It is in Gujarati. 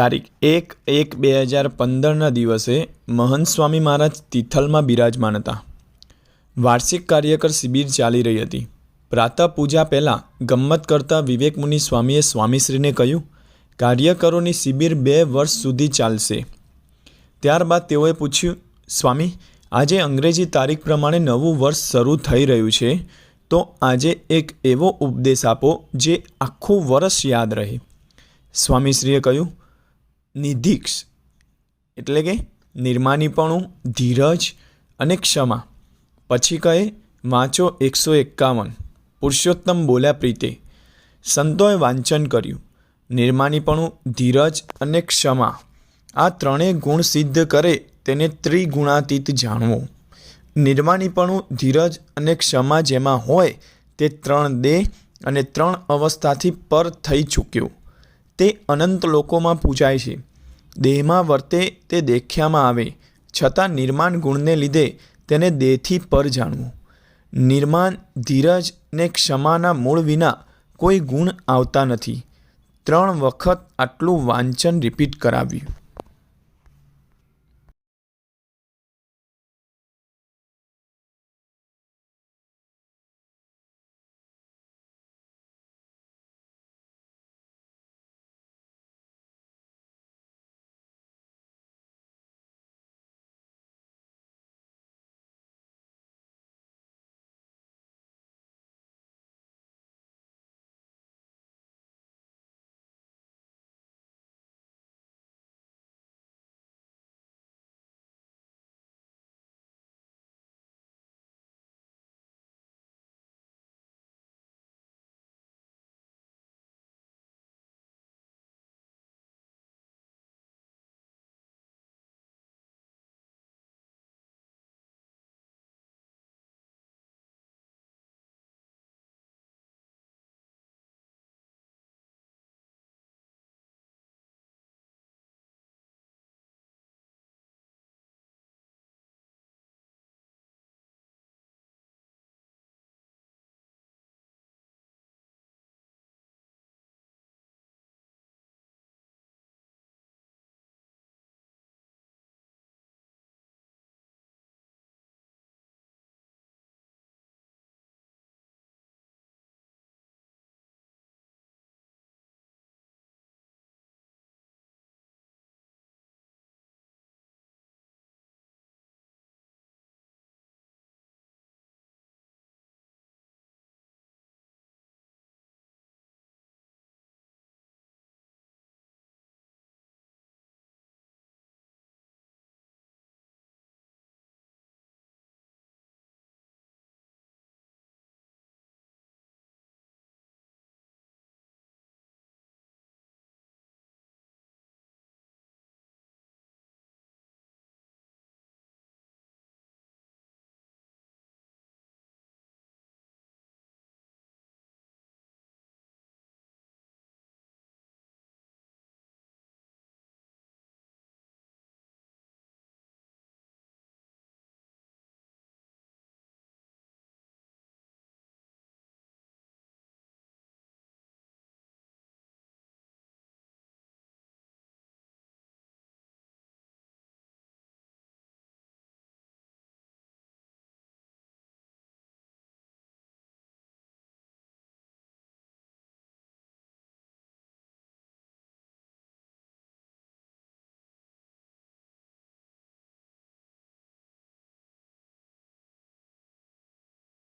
તારીખ 1/1/2015 દિવસે મહંત સ્વામી મહારાજ તિથલમાં બિરાજમાન હતા. વાર્ષિક કાર્યકર શિબિર ચાલી રહી હતી. પ્રાતઃ પૂજા પહેલાં ગમ્મત કરતા વિવેકમુનિ સ્વામીએ સ્વામીશ્રીને કહ્યું, કાર્યકરોની શિબિર 2 વર્ષ સુધી ચાલશે. ત્યારબાદ તેઓએ પૂછ્યું, સ્વામી, આજે અંગ્રેજી તારીખ પ્રમાણે નવું વર્ષ શરૂ થઈ રહ્યું છે, તો આજે એક એવો ઉપદેશ આપો જે આખું વર્ષ યાદ રહે. સ્વામીશ્રીએ કહ્યું, નિધિક્ષ એટલે કે નિર્માનીપણું, ધીરજ અને ક્ષમા. પછી કહે, વાંચો 151. પુરુષોત્તમ બોલ્યા પ્રીતે. સંતોએ વાંચન કર્યું. નિર્માનીપણું, ધીરજ અને ક્ષમા આ ત્રણેય ગુણ સિદ્ધ કરે તેને ત્રિગુણાતીત જાણવો. નિર્માનીપણું, ધીરજ અને ક્ષમા જેમાં હોય તે 3 દેહ અને 3 અવસ્થાથી પર થઈ ચૂક્યો. તે અનંત લોકોમાં પૂજાય છે. દેહમાં વર્તે તે દેખ્યામાં આવે, છતાં નિર્માણ ગુણને લીધે તેને દેહથી પર જાણવું. નિર્માણ, ધીરજ ને ક્ષમાના મૂળ વિના કોઈ ગુણ આવતા નથી. 3 વખત આટલું વાંચન રિપીટ કરાવ્યું.